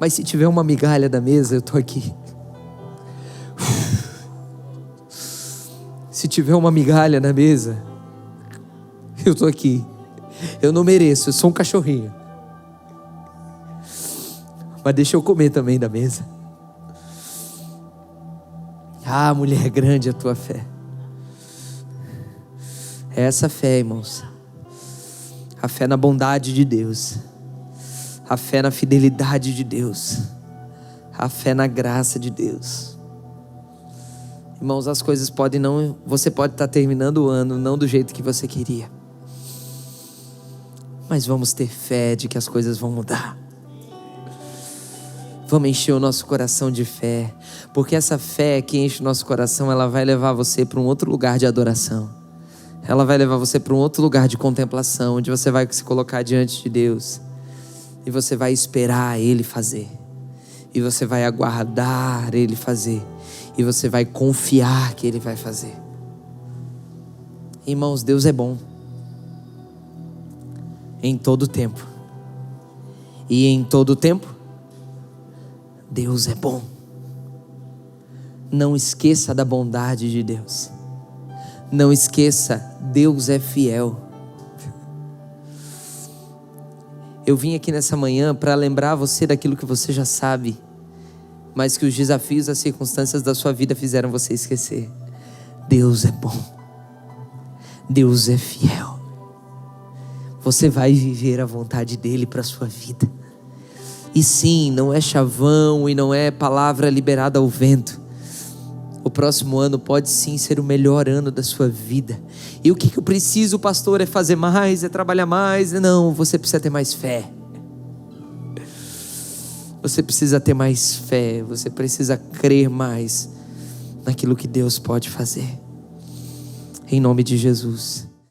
Mas se tiver uma migalha da mesa, eu estou aqui. Se tiver uma migalha na mesa, eu estou aqui. Eu não mereço, eu sou um cachorrinho. Mas deixa eu comer também da mesa. Ah, mulher, grande a tua fé. É essa fé, irmãos. A fé na bondade de Deus. A fé na fidelidade de Deus. A fé na graça de Deus. Irmãos, as coisas podem não... Você pode estar terminando o ano não do jeito que você queria. Mas vamos ter fé de que as coisas vão mudar. Vamos encher o nosso coração de fé. Porque essa fé que enche o nosso coração, ela vai levar você para um outro lugar de adoração. ela vai levar você para um outro lugar de contemplação, onde você vai se colocar diante de Deus e você vai esperar Ele fazer, e você vai aguardar Ele fazer, e você vai confiar que Ele vai fazer. Irmãos, Deus é bom em todo tempo, e em todo tempo Deus é bom. Não esqueça da bondade de Deus. Não esqueça, Deus é fiel. Eu vim aqui nessa manhã para lembrar você daquilo que você já sabe, mas que os desafios, as circunstâncias da sua vida fizeram você esquecer. Deus é bom. Deus é fiel. Você vai viver a vontade dEle para a sua vida. E sim, não é chavão e não é palavra liberada ao vento. O próximo ano pode sim ser o melhor ano da sua vida. E o que eu preciso, pastor? É fazer mais? É trabalhar mais? Não, você precisa ter mais fé. Você precisa ter mais fé. Você precisa crer mais naquilo que Deus pode fazer. Em nome de Jesus.